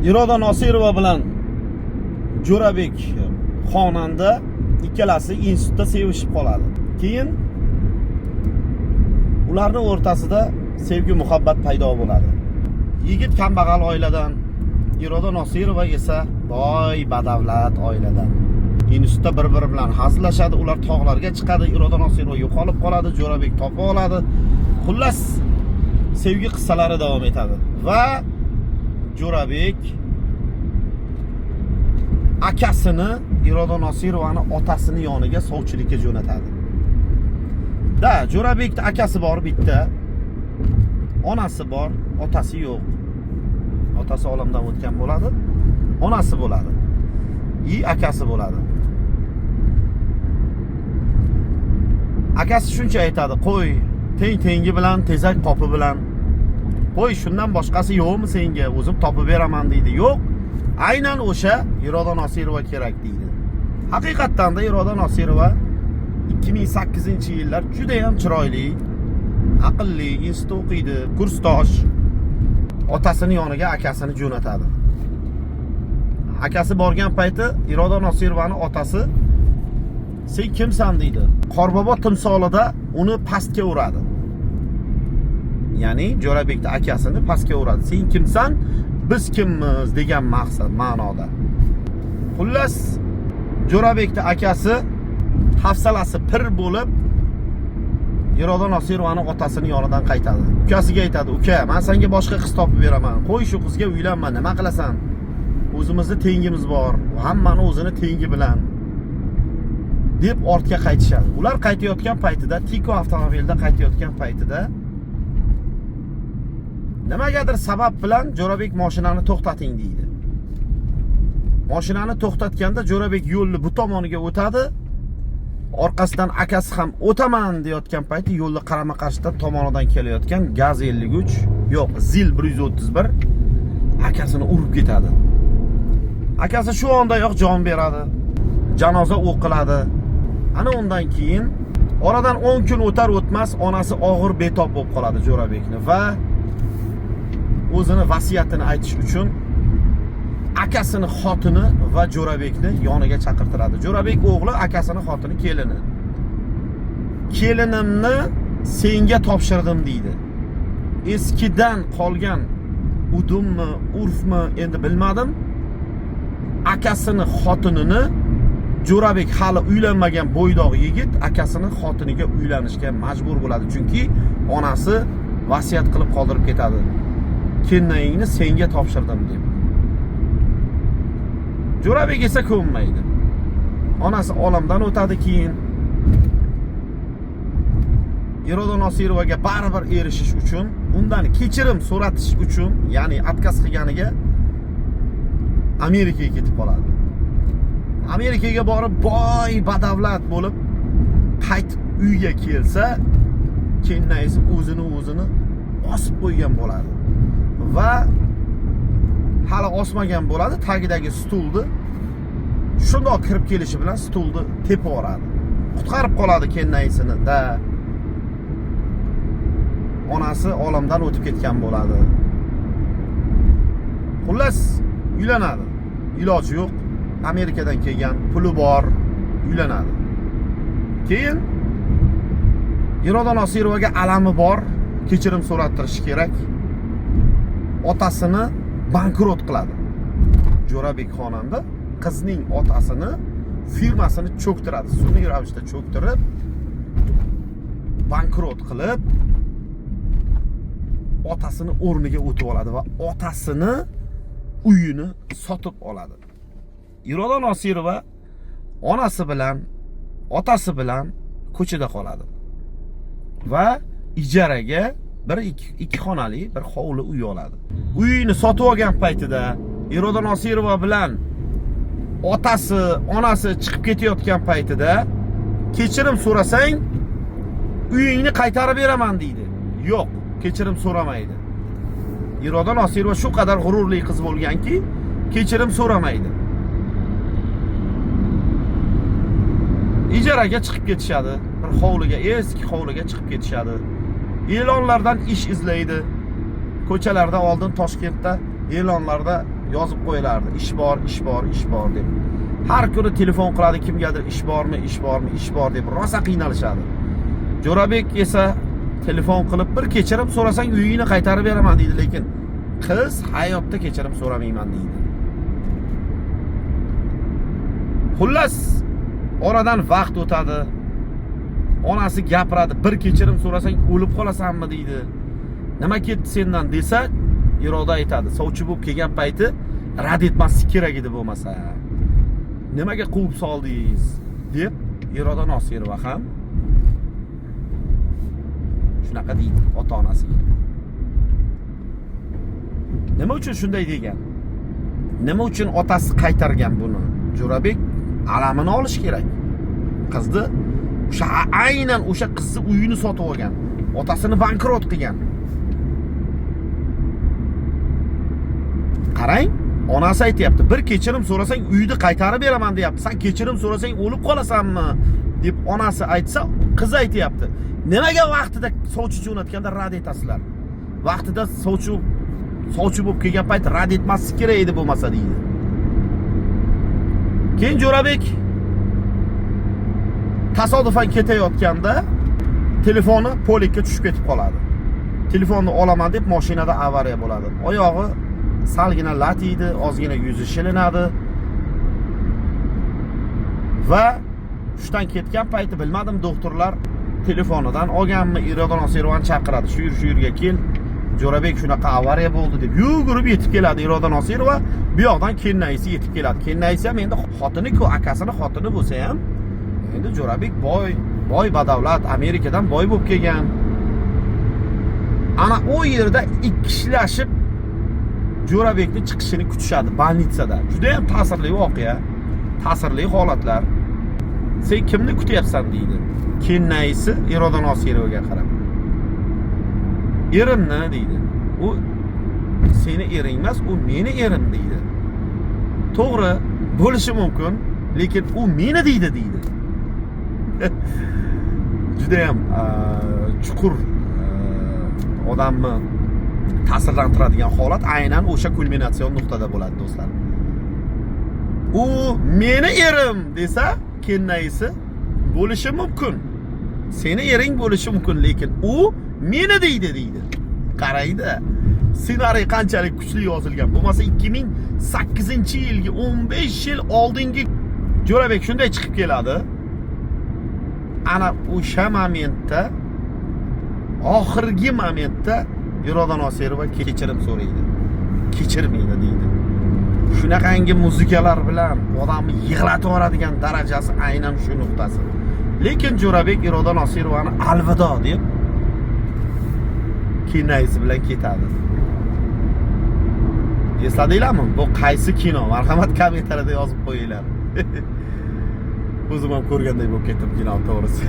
Iroda Nosirova bilan Jo'rabek xonanda ikkalasi institutda sevishib qoladi. Keyin ularning o'rtasida sevgi muhabbat paydo bo'ladi. Yigit kambag'al oiladan, Iroda Nosirova esa boy badavlat oiladan. Institutda bir-biri bilan hazillashadi, ular tog'larga chiqadi, Iroda Nosirova yo'qolib qoladi, Jo'rabek topib oladi. Xullas sevgi qissalari davom etadi va Jo'rabek akasini, Iroda Nosirovani otasini yoniga sovchilikka jo'natadi. Jo'rabekning akasi bor bitta. Onasi bor, otasi yo'q. Otasi olamdan o'tgan bo'ladi. Onasi bo'ladi. Akasi bo'ladi. Akasi shuncha aytadi, qo'y, tengi bilan, tezak qopi bilan. Qo'y, shundan boshqasi yo'qmi senga? O'zim topib beraman deydi. Yo'q. Aynan o'sha Iroda Nosirova kerak deydi. Haqiqatdan da Iroda Nosirova 2008-yillar juda ham chiroyli, aqlli, institut o'qiydi, kursdosh. Otasini yoniga akasini jo'natadi. Akasi borgan payti Iroda Nosirovani otasi "Sen kimsan?" deydi. Qorbobo timsolida uni pastga uradi. Ya'ni Jo'rabekning akasini pastga uradi. "Sen kimsan? Biz kimmiz?" degan maqsad, ma'noda. Xullas, Jo'rabekning akasi hafsalasi pir bo'lib Iroda Nosirovani otasini yonidan qaytadi. Ukasiga aytadi: "Uka, men senga boshqa qiz topib beraman. Qo'y shu qizga uylanma, nima qilasan? O'zimizda tengimiz bor, hammani o'zini tengi bilan." deb ortga qaytishadi. Ular qaytayotgan paytida, Tiko avtomobilda qaytayotgan paytida nimagadir sabab bilan Jo'rabek mashinani to'xtating deydi. Mashinani to'xtatganda Jo'rabek yo'lni bu tomoniga o'tadi. Orqasidan akasi ham o'taman deyotgan payti yo'lda qarama-qarshidan tomonidan kelayotgan Gaz 53, yo'q, Zil 131 akasini urib ketadi. Akasi shu ondayoq jon beradi. Janoza o'qiladi. Ana undan keyin oradan 10 kun o'tar o'tmas onasi og'ir betob bo'lib qoladi Jo'rabekni va o'zini vasiyatini aytish uchun akasini xotini va Jo'rabekni yoniga chaqirtiradi. Jo'rabek o'g'li, akasini xotini kelini. "Kelinimni senga topshirdim" deydi. Eskidan qolgan udummi, urfmi endi bilmadim. Akasini xotinini Jo'rabek hali uylanmagan bo'ydoq yigit akasini xotiniga uylanishga majbur bo'ladi, chunki onasi vasiyat qilib qoldirib ketadi. "Keliningni senga topshirdim" deb. Jo'rabek esa ko'nmaydi. Onasi olamdan o'tadi keyin. Iroda Nosirovaga baribir erishish uchun, undan kechirim so'ratish uchun, ya'ni отказ qilganiga Amerikaga ketib qoladi. Amerikaga borib boy badavlat bo'lib qaytib uyga kelsa, kelinayisi o'zini osib qo'ygan bo'ladi. Va hali osmagan bo'ladi, tagidagi stulni shundoq kirib kelishi bilan stulni tepib yuboradi. Qutqarib qoladi kelinayisini da. Onasi olamdan o'tib ketgan bo'ladi. Xullas, uylanadi. Iloji yo'q. Amerikadan kelgan, puli bor, uylanadi. Keyin Iroda Nosirovaga alami bor, kechirim so'rattirish kerak. Otasini bankrot qiladi. Jo'rabek xonanda qizning otasini firmasini cho'ktiradi. Sun'iy ravishda cho'ktirib, bankrot qilib, otasini o'rniga o'tib oladi va otasini uyini sotib oladi. Iroda Nosirova onasi bilan, otasi bilan ko'chada qoladi. Va ijaraga ikki xonali bir hovli uy oladi. Uyini sotib olgan paytida Iroda Nosirova bilan otasi, onasi chiqib ketayotgan paytida kechirim so'rasang, uyingni qaytarib beraman deydi. Yo'q, kechirim so'ramaydi. Iroda Nosirova shu qadar g'ururli qiz bo'lganki, kechirim so'ramaydi. Ijaraga chiqib ketishadi. Bir hovliga, eski hovliga chiqib ketishadi. E'lonlardan ish izlaydi. Ko'chalarda oldin Toshkentda e'lonlarda yozib qo'yilardi. Ish bor, ish bor, ish bor deb. Har kuni telefon qiladi kimgadir ish bormi, ish bormi, ish bor deb rosa qiynalishadi. Jo'rabek esa telefon qilib bir kechirim so'rasang uyingni qaytarib beraman deydi, lekin qiz hayotda kechirim so'ramayman deydi. Xullas, oradan vaqt o'tadi. Onasi gapiradi, bir kechirim so'rasang o'lib qolasanmi deydi. Nima ketdi sendan desa, Iroda aytadi, sovchi bo'lib kelgan payti rad etmaslik kerak edi bo'lmasa. Nimaga quvib soldingiz deb Iroda Nosirova ham shunaqa deydi ota-onasiga. Nima uchun shunday degan? Nima uchun otasi qaytargan buni? Jo'rabek alamini olish kerak. Qizni aynan o'sha qizni uyini sotib olgan, otasini bankrot qilgan. Qarang, onasi aytayapti, bir kechirim so'rasang uyni qaytarib beraman deyapti. Sen kechirim so'rasang o'lib qolasanmi deb onasi aytsa, qiz aytayapti. Nimaga vaqtida sovchi jo'natganda rad etasizlar? Vaqtida sovchi bo'lib kelgan payt rad etmaslik kerak edi bo'lmasa deydi. Keyin Jo'rabek tasodifan ketayotganda telefoni polikka tushib ketib qoladi. Telefonni olaman deb mashinada avariya bo'ladi. Oyog'i salgina lat yeydi, ozgina yuzi shilinadi. Va hushdan ketgan payti bilmadim, doktorlar telefonidan olganmi, Iroda Nosirovani chaqiradi. Shu yerga kel. Jo'rabek shunaqa avariya bo'ldi deb yugurib yetib keladi Iroda Nosirova. Bu yoqdan kennayisi yetib keladi. Kennayisi ham endi xotini-ku, akasini xotini bo'lsa ham, endi Jo'rabek boy badavlat, Amerikadan boy bo'lib kelgan. Ana o yerda ikkilashib Jo'rabekni chiqishini kutishadi bolnitsada. Juda ham ta'sirli voqea, ta'sirli holatlar. Sen kimni kutyapsan deydi. Kennayisi Iroda Nosirovaga qarab. Erimni deydi. U seni ering emas, u meni erim deydi. To'g'ri, bo'lishi mumkin, lekin u meni deydi. Juda ham chuqur odamni ta'sirlantiradigan holat aynan o'sha kulminatsion nuqtada bo'ladi, do'stlar. U meni erim desa, kennayisi bo'lishi mumkin. Seni ering bo'lishi mumkin, lekin u meni deydi. Qaraydi. Ssenariy qanchalik kuchli yozilgan. Bo'lmasa 2008-yilgi 15 yil oldingi Jo'rabek shunday chiqib keladi. Ana o'sha momentda, oxirgi momentda Iroda Nosirova kechirim so'raydi. Kechirmaydi deydi. Shunaqangi muzikalar bilan odamni yig'latib yuboradigan darajasi aynan shu nuqtasi. Lekin Jo'rabek Iroda Nosirovani alvido deb kennayisi bilan ketadi. Esladinglarmi? Bu qaysi kino? Marhamat kommentariyada yozib qo'yinglar. O'zim ham ko'rganday bo'lib ketdim kino to'g'risi.